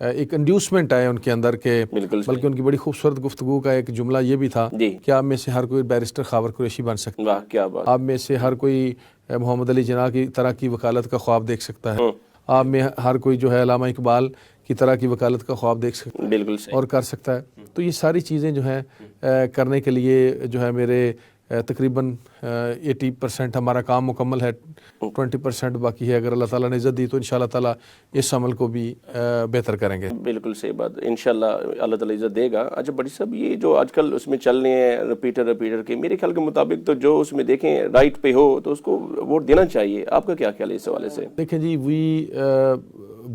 ایک انڈیوسمنٹ آئے ان کے اندر کہ بالکل بلکہ ان کی بڑی خوبصورت گفتگو کا ایک جملہ یہ بھی تھا جی کہ آپ میں سے ہر کوئی بیرسٹر خاور قریشی بن سکتا واہ کیا بات ہے، آپ میں سے ہر کوئی محمد علی جناح کی طرح کی وکالت کا خواب دیکھ سکتا ہے، آپ میں ہر کوئی جو ہے علامہ اقبال کی طرح کی وکالت کا خواب دیکھ سکتا ہے بالکل صحیح اور کر سکتا ہے۔ تو یہ ساری چیزیں جو ہیں کرنے کے لیے جو ہے میرے تقریباً 80% ہمارا کام مکمل ہے، 20% باقی ہے۔ اگر اللہ تعالیٰ نے عزت دی تو انشاءاللہ تعالیٰ اس عمل کو بھی بہتر کریں گے۔ بالکل صحیح بات، انشاءاللہ اللہ تعالیٰ عزت دے گا۔ اچھا بھٹی صاحب، یہ جو آج کل اس میں چل رہے ہیں ریپیٹر کے، میرے خیال کے مطابق تو جو اس میں دیکھیں رائٹ پہ ہو تو اس کو ووٹ دینا چاہیے، آپ کا کیا خیال ہے اس حوالے سے؟ دیکھیں جی، we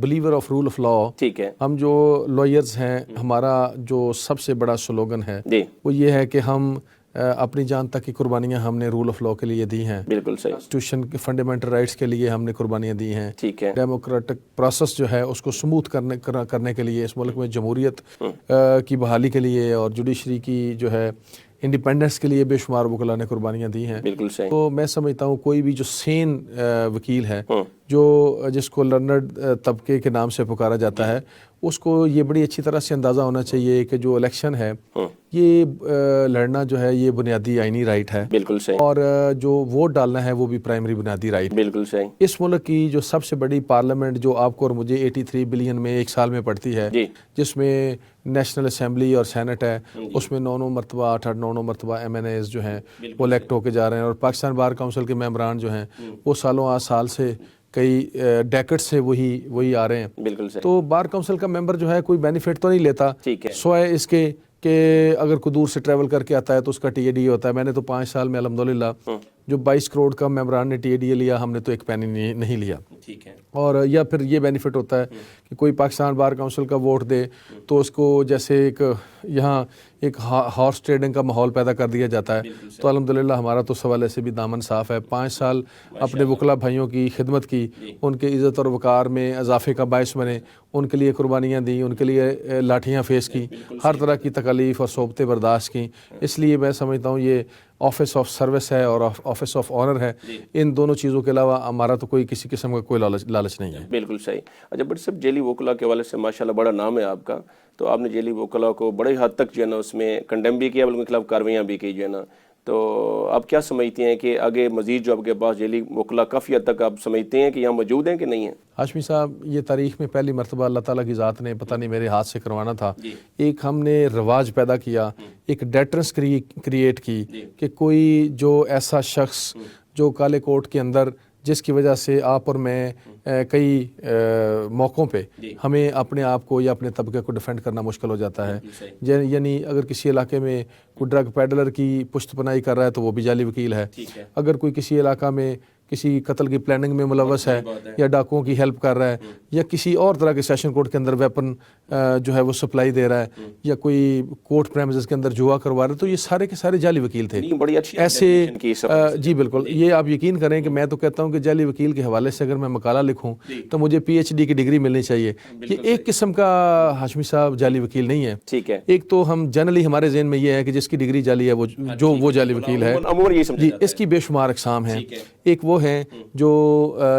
believe of rule of law, ٹھیک ہے ہم جو لائرز ہیں، ہمارا جو سب سے بڑا سلوگن ہے جی وہ یہ ہے کہ ہم اپنی جان تک کی قربانیاں ہم نے رول آف لا کے لیے دی ہیں، بالکل صحیح کانسٹیٹیوشن کے فنڈامنٹل رائٹس کے لیے ہم نے قربانیاں دی ہیں، ٹھیک ہے ڈیموکریٹک پروسیس جو ہے اس کو سموتھ کرنے کے لیے، اس ملک میں جمہوریت کی بحالی کے لیے اور جوڈیشری کی جو ہے انڈیپینڈنس کے لیے بے شمار وکلاء نے قربانیاں دی ہیں۔ بالکل صحیح تو میں سمجھتا ہوں کوئی بھی جو سین وکیل ہے، جو جس کو لرنڈ طبقے کے نام سے پکارا جاتا ہے، اس کو یہ بڑی اچھی طرح سے اندازہ ہونا چاہیے کہ جو الیکشن ہے یہ لڑنا جو ہے یہ بنیادی آئینی رائٹ ہے، بالکل صحیح اور جو ووٹ ڈالنا ہے وہ بھی پرائمری بنیادی رائٹ۔ بالکل صحیح اس ملک کی جو سب سے بڑی پارلیمنٹ جو آپ کو اور مجھے 83 بلین میں ایک سال میں پڑتی ہے، جی جس میں نیشنل اسمبلی اور سینٹ ہے، اس میں 9 مرتبہ 8 مرتبہ MNAs جو ہیں وہ الیکٹ ہو کے جا رہے ہیں، اور پاکستان بار کونسل کے ممبران جو ہیں وہ سالوں سال سے کئی ڈیکڈ سے وہی آ رہے ہیں۔ بالکل صحیح تو بار کونسل کا ممبر جو ہے کوئی بینیفٹ تو نہیں لیتا، ٹھیک ہے سوائے اس کے کہ اگر کوئی دور سے ٹریول کر کے آتا ہے تو اس کا TADA ہوتا ہے۔ میں نے تو 5 سال میں الحمدللہ جو 22 کروڑ کا ممبران نے TADA لیا، ہم نے تو ایک پینی نہیں لیا۔ ٹھیک ہے اور یا پھر یہ بینیفٹ ہوتا ہے کہ کوئی پاکستان بار کونسل کا ووٹ دے تو اس کو جیسے ایک یہاں ایک ہارس ٹریڈنگ کا ماحول پیدا کر دیا جاتا ہے۔ تو الحمدللہ ہمارا تو اس حوالے سے بھی دامن صاف ہے، 5 سال اپنے وکلا بھائیوں کی خدمت کی، ان کے عزت اور وقار میں اضافے کا باعث بنے، ان کے لیے قربانیاں دیں، ان کے لیے لاٹھیاں فیس کی، ہر طرح کی تکالیف اور صعوبتیں برداشت کی۔ اس لیے میں سمجھتا ہوں یہ آفس آف سروس ہے اور آفس آف آنر ہے، ان دونوں چیزوں کے علاوہ ہمارا تو کوئی کسی قسم کا کوئی لالچ نہیں ہے۔ بالکل صحیح۔ اچھا بٹ صاحب، جیلی وکلا کے حوالے سے ماشاءاللہ بڑا نام ہے آپ کا، تو آپ نے جیلی وکلا کو بڑے حد تک جو ہے نا اس میں کنڈیم بھی کیا، بلکہ ان کے خلاف کارروائیاں بھی کی جو ہے نا، تو آپ کیا سمجھتے ہیں کہ آگے مزید جو آپ کے پاس جیلی وکلا کافی حد تک آپ سمجھتے ہیں کہ یہاں موجود ہیں کہ نہیں ہیں؟ ہاشمی صاحب، یہ تاریخ میں پہلی مرتبہ اللہ تعالیٰ کی ذات نے پتہ نہیں میرے ہاتھ سے کروانا تھا، ایک ہم نے رواج پیدا کیا، ایک ڈیٹرنس کریٹ کی کہ کوئی جو ایسا شخص جو کالے کوٹ کے اندر جس کی وجہ سے آپ اور میں کئی موقعوں پہ ہمیں اپنے آپ کو یا اپنے طبقے کو ڈیفینڈ کرنا مشکل ہو جاتا ہے، یعنی اگر کسی علاقے میں کوئی ڈرگ پیڈلر کی پشت پناہی کر رہا ہے تو وہ بھی جعلی وکیل ہے، اگر کوئی کسی علاقہ میں کسی قتل کی پلاننگ میں ملوث ہے یا ڈاکوؤں کی ہیلپ کر رہا ہے یا کسی اور طرح کے سیشن کورٹ کے اندر ویپن جو ہے وہ سپلائی دے رہا ہے یا کوئی کورٹ پریمیسز کے اندر جوا کروا رہا ہے، تو یہ سارے کے سارے جعلی وکیل تھے۔ بڑی اچھی ایسے جی بالکل، یہ آپ یقین کریں کہ میں تو کہتا ہوں کہ جعلی وکیل کے حوالے سے اگر میں مقالہ لکھوں تو مجھے PhD کی ڈگری ملنی چاہیے۔ یہ ایک قسم کا ہاشمی صاحب جعلی وکیل نہیں ہے، ٹھیک ہے، ایک تو ہم جنرلی ہمارے ذہن میں یہ ہے کہ جس کی ڈگری جعلی ہے وہ جعلی وکیل ہے، جی اس کی بے شمار اقسام ہیں۔ ایک وہ ہیں جو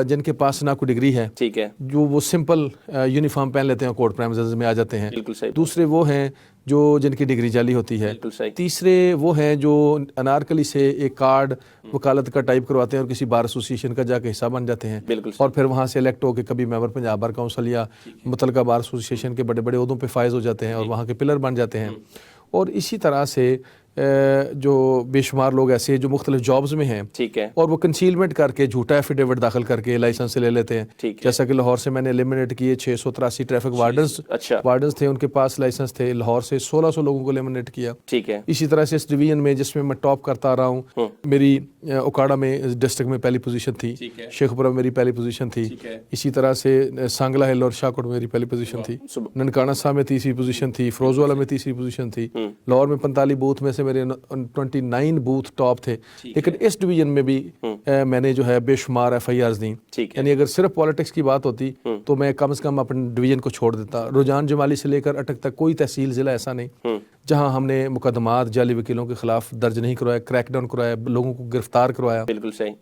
جن کے پاس نہ کوئی ڈگری ہے، ٹھیک ہے، جو وہ سمپل یونیفارم پہن لیتے ہیں کورٹ پریمیسز میں آ جاتے ہیں۔ بالکل صحیح، دوسرے وہ ہیں جو جن کی ڈگری جعلی ہوتی ہے۔ بالکل صحیح، تیسرے وہ ہیں جو انارکلی سے ایک کارڈ وکالت کا ٹائپ کرواتے ہیں اور کسی بار ایسوسیشن کا جا کے حصہ بن جاتے ہیں، بالکل اور پھر وہاں سے الیکٹ ہو کے کبھی ممبر پنجاب بار کونسل یا متعلقہ بار ایسوسیشن کے بڑے بڑے عہدوں پہ فائز ہو جاتے ہیں اور وہاں کے پلر بن جاتے ہیں۔ اور اسی طرح سے جو بے شمار لوگ ایسے جو مختلف جابز میں ہیں، ٹھیک ہے، اور وہ کنسیلمنٹ کر کے جھوٹا ایفیڈیوٹ داخل کر کے لائسنس لے لیتے ہیں، ٹھیک ہے، جیسا کہ لاہور سے میں نے ایلیمنیٹ کیے 683 ٹریفک اچھا، وارڈنز تھے، ان کے پاس لائسنس تھے، لاہور سے 1600 لوگوں کو ایلیمنیٹ کیا۔ ٹھیک ہے، اسی طرح سے اس ڈویژن میں جس میں میں ٹاپ کرتا آ رہا ہوں، میری اوکاڑا میں ڈسٹرکٹ میں پہلی پوزیشن تھی، شیخ پورہ میں میری پہلی پوزیشن تھی، اسی طرح سے سانگلا ہل اور شاہکوٹ میں میری پہلی پوزیشن تھی، ننکانہ صاحب میں تیسری پوزیشن تھی، فروز والا میں تیسری پوزیشن تھی، لاہور میں 45 بوتھ میں سے میرے 29 بوتھ ٹاپ تھے۔ لیکن اس ڈویژن میں بھی میں نے جو ہے بے شمار FIRs دیں، یعنی اگر صرف پالیٹکس کی بات ہوتی تو میں کم از کم اپنے ڈویژن کو چھوڑ دیتا۔ رجحان جمالی سے لے کر اٹک تک کوئی تحصیل ضلع ایسا نہیں جہاں ہم نے مقدمات جعلی وکیلوں کے خلاف درج نہیں کروایا، کریک ڈاؤن کروایا، لوگوں کو گرفتار کروایا۔ بالکل صحیح۔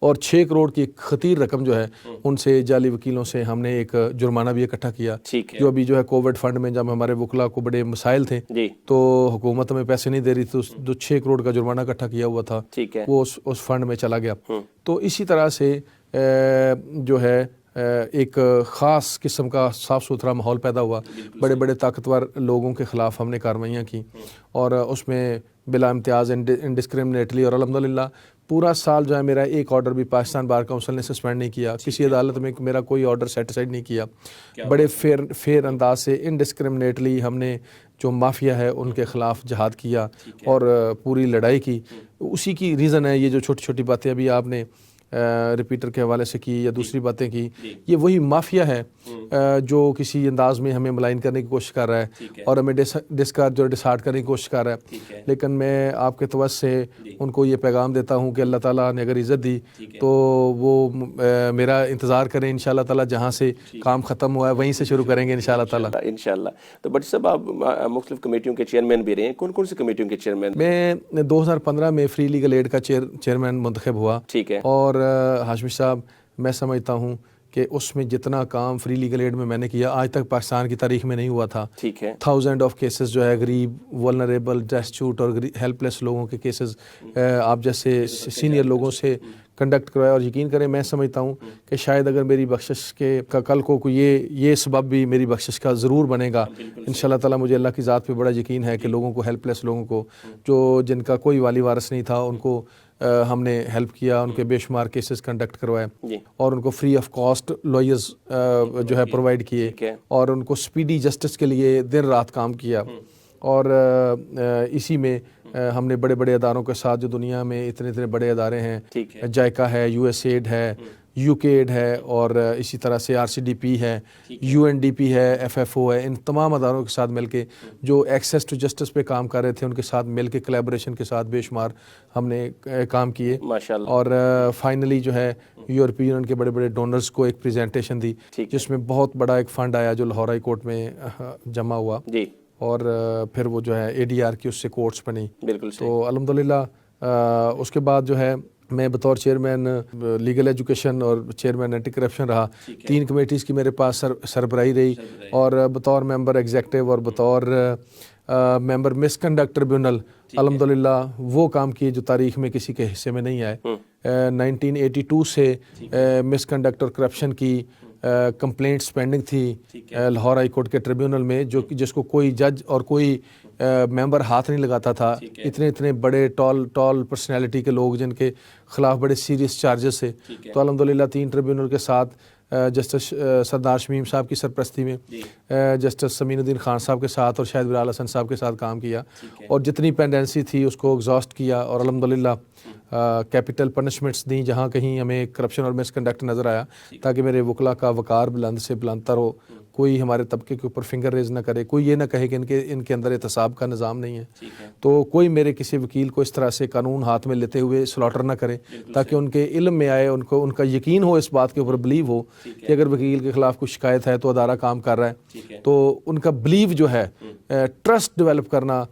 اور 6 کروڑ کی ایک خطیر رقم جو ہے ان سے جعلی وکیلوں سے ہم نے ایک جرمانہ بھی اکٹھا کیا، جو ابھی جو ہے کووڈ فنڈ میں جب ہمارے وکلا کو بڑے مسائل تھے تو حکومت ہمیں پیسے نہیں دے رہی تھی، جو 6 کروڑ کا جرمانہ اکٹھا کیا ہوا تھا وہ اس فنڈ میں چلا گیا۔ تو اسی طرح سے جو ہے ایک خاص قسم کا صاف ستھرا ماحول پیدا ہوا، بڑے بڑے طاقتور لوگوں کے خلاف ہم نے کارروائیاں کی، اور اس میں بلا امتیاز انڈسکرمنیٹلی، اور الحمدللہ پورا سال جو ہے میرا ایک آرڈر بھی پاکستان بار کونسل نے سسپینڈ نہیں کیا، کسی عدالت میں میرا کوئی آرڈر سیٹیسفائڈ نہیں کیا، بڑے فیئر انداز سے انڈسکرمنیٹلی ہم نے جو مافیا ہے ان کے خلاف جہاد کیا اور پوری لڑائی کی۔ اسی کی ریزن ہے یہ جو چھوٹی چھوٹی باتیں ابھی آپ نے ریپیٹر کے حوالے سے کی یا دوسری باتیں کی، یہ وہی مافیا ہے جو کسی انداز میں ہمیں ملائن کرنے کی کوشش کر رہا ہے اور ہمیں ڈسکارج اور ڈسہارٹ کرنے کی کوشش کر رہا ہے، لیکن میں آپ کے توجہ سے ان کو یہ پیغام دیتا ہوں کہ اللہ تعالیٰ نے اگر عزت دی تو وہ میرا انتظار کریں، انشاءاللہ تعالیٰ جہاں سے کام ختم ہوا ہے وہیں سے شروع کریں گے انشاءاللہ تعالیٰ۔ انشاءاللہ۔ تو بٹ صاحب آپ مختلف کمیٹیوں کے چیئرمین بھی رہے ہیں، کون کون سی کمیٹیوں کے چیئرمین؟ میں 2015 میں فری لیگل ایڈ کا چیئرمین منتخب ہوا، اور ہاشمی صاحب میں سمجھتا ہوں کہ اس میں جتنا کام فری لیگل ایڈ میں میں نے کیا آج تک پاکستان کی تاریخ میں نہیں ہوا تھا۔ تھاؤزینڈ آف کیسز جو ہے غریب، ولنریبل، ڈیسٹیٹیوٹ اور ہیلپ لیس لوگوں کے کیسز آپ جیسے سینئر لوگوں سے کنڈکٹ کروایا، اور یقین کریں میں سمجھتا ہوں کہ شاید اگر میری بخشش کے کل کو یہ سبب بھی میری بخشش کا ضرور بنے گا انشاءاللہ تعالیٰ۔ مجھے اللہ کی ذات پہ بڑا یقین ہے کہ لوگوں کو، ہیلپ لیس لوگوں کو جن کا کوئی والی وارث نہیں تھا، ان کو ہم نے ہیلپ کیا، ان کے بے شمار کیسز کنڈکٹ کروائے اور ان کو فری آف کاسٹ لائرز جو ہے پرووائڈ کیے، اور ان کو سپیڈی جسٹس کے لیے دن رات کام کیا، اور اسی میں ہم نے بڑے بڑے اداروں کے ساتھ جو دنیا میں اتنے بڑے ادارے ہیں، جائکا ہے، یو ایس ایڈ ہے، یو کے ایڈ ہے، اور اسی طرح سے آر سی ڈی پی ہے، یو این ڈی پی ہے، ایف ایف او ہے، ان تمام اداروں کے ساتھ مل کے جو ایکسیس ٹو جسٹس پہ کام کر رہے تھے ان کے ساتھ مل کے کلیبوریشن کے ساتھ بے شمار ہم نے کام کیے، اور فائنلی جو ہے یورپی یونین کے بڑے بڑے ڈونرز کو ایک پریزنٹیشن دی جس میں بہت بڑا ایک فنڈ آیا جو لاہور ہائی کورٹ میں جمع ہوا، اور پھر وہ جو ہے اے ڈی آر کی اس سے کورٹس بنی۔ تو الحمدللہ اس کے بعد جو ہے میں بطور چیئرمین لیگل ایجوکیشن اور چیئرمین اینٹی کرپشن رہا، 3 کمیٹیز کی میرے پاس سربراہی رہی، اور بطور ممبر ایگزیکٹو اور بطور ممبر مس کنڈکٹ ٹریبیونل الحمدللہ وہ کام کیے جو تاریخ میں کسی کے حصے میں نہیں آئے۔ 1982 سے مس کنڈکٹ اور کرپشن کی کمپلینٹس پینڈنگ تھی لاہور ہائی کورٹ کے ٹریبیونل میں، جس کو کوئی جج اور کوئی ممبر ہاتھ نہیں لگاتا تھا، اتنے بڑے ٹال پرسنالٹی کے لوگ جن کے خلاف بڑے سیریس چارجز تھے۔ تو الحمدللہ 3 ٹریبیونل کے ساتھ جسٹس سردار شمیم صاحب کی سرپرستی میں جسٹس سمین الدین خان صاحب کے ساتھ اور شاہد بلال حسن صاحب کے ساتھ کام کیا، اور جتنی پینڈنسی تھی اس کو ایگزاسٹ کیا، اور الحمدللہ کیپٹل پنشمنٹس دیں جہاں کہیں ہمیں کرپشن اور مس کنڈکٹ نظر آیا، تاکہ میرے وکلا کا وقار بلند سے بلندتر ہو، کوئی ہمارے طبقے کے اوپر فنگر ریز نہ کرے، کوئی یہ نہ کہے کہ ان کے اندر احتساب کا نظام نہیں ہے، تو کوئی میرے کسی وکیل کو اس طرح سے قانون ہاتھ میں لیتے ہوئے سلاٹر نہ کرے، تاکہ ان کے علم میں آئے، ان کا یقین ہو، اس بات کے اوپر بلیو ہو کہ اگر وکیل کے خلاف کوئی شکایت ہے تو ادارہ کام کر رہا ہے، تو ان کا بلیو جو ہے ٹرسٹ ڈیولپ کرنا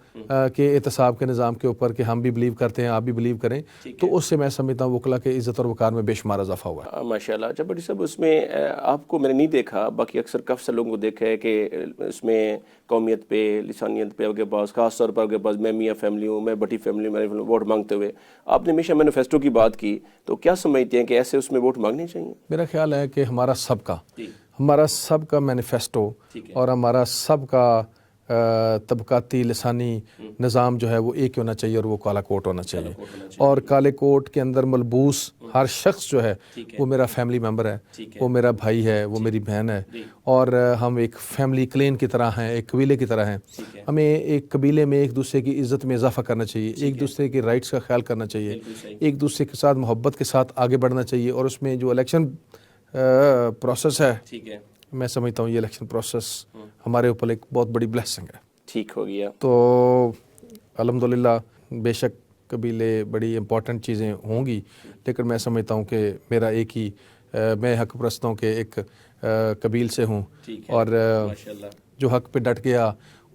کہ احتساب کے نظام کے اوپر کہ ہم بھی بلیو کرتے ہیں، آپ بھی بلیو کریں، تو اس سے میں سمجھتا ہوں وکلا کے عزت اور وقار میں بے شمار اضافہ ہوا ہے۔ ماشاءاللہ۔ اچھا بھٹی صاحب، اس میں آپ کو میں نے نہیں دیکھا، باقی اکثر کافی لوگوں کو دیکھا ہے کہ اس میں قومیت پہ، لسانیت پہ آپ کے پاس، خاص طور پر آپ کے پاس میں میاں فیملی ہوں، میں بٹی فیملی ہوں، ووٹ مانگتے ہوئے آپ نے ہمیشہ مینیفیسٹو کی بات کی، تو کیا سمجھتے ہیں کہ ایسے اس میں ووٹ مانگنے چاہیے؟ میرا خیال ہے کہ ہمارا سب کا مینیفیسٹو اور ہمارا سب کا طبقاتی لسانی نظام جو ہے وہ ایک ہونا چاہیے، اور وہ کالا کوٹ ہونا چاہیے، اور کالے کوٹ کے اندر ملبوس ہر شخص جو ہے وہ میرا فیملی ممبر ہے، وہ میرا بھائی ہے، وہ میری بہن ہے، اور ہم ایک فیملی کلین کی طرح ہیں، ایک قبیلے کی طرح ہیں۔ ہمیں ایک قبیلے میں ایک دوسرے کی عزت میں اضافہ کرنا چاہیے، ایک دوسرے کی رائٹس کا خیال کرنا چاہیے، ایک دوسرے کے ساتھ محبت کے ساتھ آگے بڑھنا چاہیے، اور اس میں جو الیکشن پروسیس ہے، میں سمجھتا ہوں یہ الیکشن پروسیس ہمارے اوپر ایک بہت بڑی بلیسنگ ہے۔ ٹھیک ہو گیا تو الحمدللہ بے شک قبیلے بڑی امپورٹنٹ چیزیں ہوں گی، لیکن میں سمجھتا ہوں کہ میرا ایک ہی میں حق پرستوں کے ایک قبیل سے ہوں، اور جو حق پہ ڈٹ گیا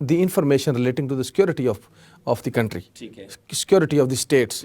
the information relating to the security of the country, security of the states।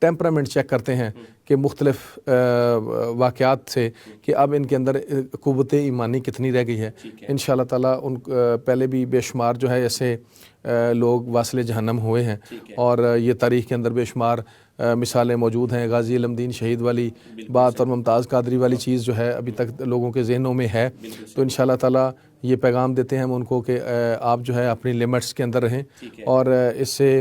Temperament check کرتے ہیں کہ مختلف واقعات سے کہ اب ان کے اندر قوت ایمانی کتنی رہ گئی ہے. انشاءاللہ تعالیٰ ان پہلے بھی بے شمار جو ہے ایسے لوگ واصل جہنم ہوئے ہیں اور یہ تاریخ کے اندر بے شمار مثالیں موجود ہیں. غازی علم دین شہید والی بات اور ممتاز قادری والی چیز جو ہے ابھی تک لوگوں کے ذہنوں میں ہے. تو انشاءاللہ تعالیٰ یہ پیغام دیتے ہیں ہم ان کو کہ آپ جو ہے اپنی لمٹس کے اندر رہیں اور اس سے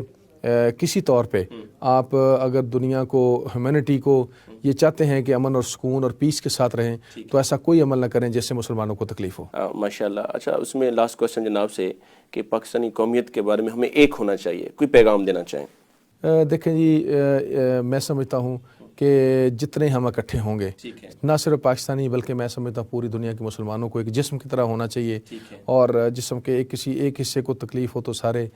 کسی طور پہ آپ اگر دنیا کو ہیومینٹی کو یہ چاہتے ہیں کہ امن اور سکون اور پیس کے ساتھ رہیں تو ایسا کوئی عمل نہ کریں جس سے مسلمانوں کو تکلیف ہو. ماشاءاللہ. اچھا اس میں لاسٹ کوسچن جناب سے کہ پاکستانی قومیت کے بارے میں ہمیں ایک ہونا چاہیے, کوئی پیغام دینا چاہیں؟ دیکھیں جی, میں سمجھتا ہوں کہ جتنے ہم اکٹھے ہوں گے نہ صرف پاکستانی بلکہ میں سمجھتا ہوں پوری دنیا کے مسلمانوں کو ایک جسم کی طرح ہونا چاہیے اور جسم کے کسی ایک حصے کو تکلیف ہو تو سارے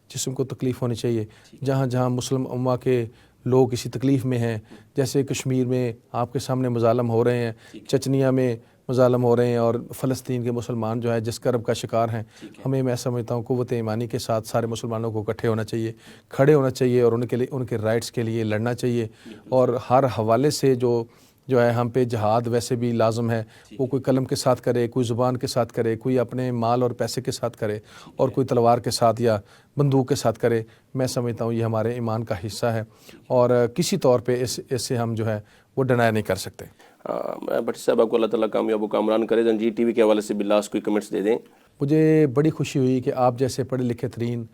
جسم کو تکلیف ہونی چاہیے. جہاں جہاں مسلم امہ کے لوگ کسی تکلیف میں ہیں, جیسے کشمیر میں آپ کے سامنے مظالم ہو رہے ہیں, چچنیا میں مظالم ہو رہے ہیں اور فلسطین کے مسلمان جو ہے جس کرب کا شکار ہیں, ہمیں میں سمجھتا ہوں قوت ایمانی کے ساتھ سارے مسلمانوں کو اکٹھے ہونا چاہیے, کھڑے ہونا چاہیے اور ان کے لیے ان کے رائٹس کے لیے لڑنا چاہیے. اور ہر حوالے سے جو ہے ہم پہ جہاد ویسے بھی لازم ہے, وہ کوئی قلم کے ساتھ کرے, کوئی زبان کے ساتھ کرے, کوئی اپنے مال اور پیسے کے ساتھ کرے اور کوئی تلوار کے ساتھ یا بندوق کے ساتھ کرے. میں سمجھتا ہوں یہ ہمارے ایمان کا حصہ ہے اور کسی طور پہ اس سے ہم جو ہے وہ ڈینائی نہیں کر سکتے. بھٹی صاحب آپ کو اللہ تعالیٰ کامیاب و کامران کرے. زنجیر ٹی وی کے حوالے سے بھی لاسٹ کوئی کمنٹس دے دیں. مجھے بڑی خوشی ہوئی کہ آپ جیسے پڑھے لکھے ترین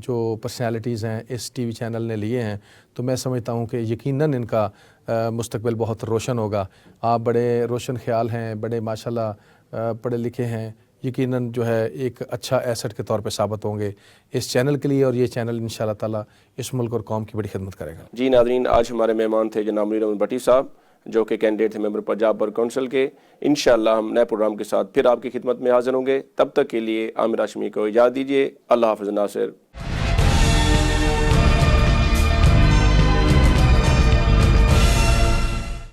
جو پرسنالٹیز ہیں اس ٹی وی چینل نے لیے ہیں, تو میں سمجھتا ہوں کہ یقیناً ان کا مستقبل بہت روشن ہوگا. آپ بڑے روشن خیال ہیں, بڑے ماشاءاللہ پڑھے لکھے ہیں, یقیناً جو ہے ایک اچھا ایسٹ کے طور پہ ثابت ہوں گے اس چینل کے لیے اور یہ چینل انشاءاللہ تعالیٰ اس ملک اور قوم کی بڑی خدمت کرے گا. جی ناظرین, آج ہمارے مہمان تھے جناب منیر احمد بھٹی صاحب جو کہ کینڈیڈیٹ تھے ممبر پنجاب بار کونسل کے. انشاءاللہ ہم نئے پروگرام کے ساتھ پھر آپ کی خدمت میں حاضر ہوں گے. تب تک کے لیے عامر ہاشمی کو اجازت دیجیے. اللہ حافظ ناصر.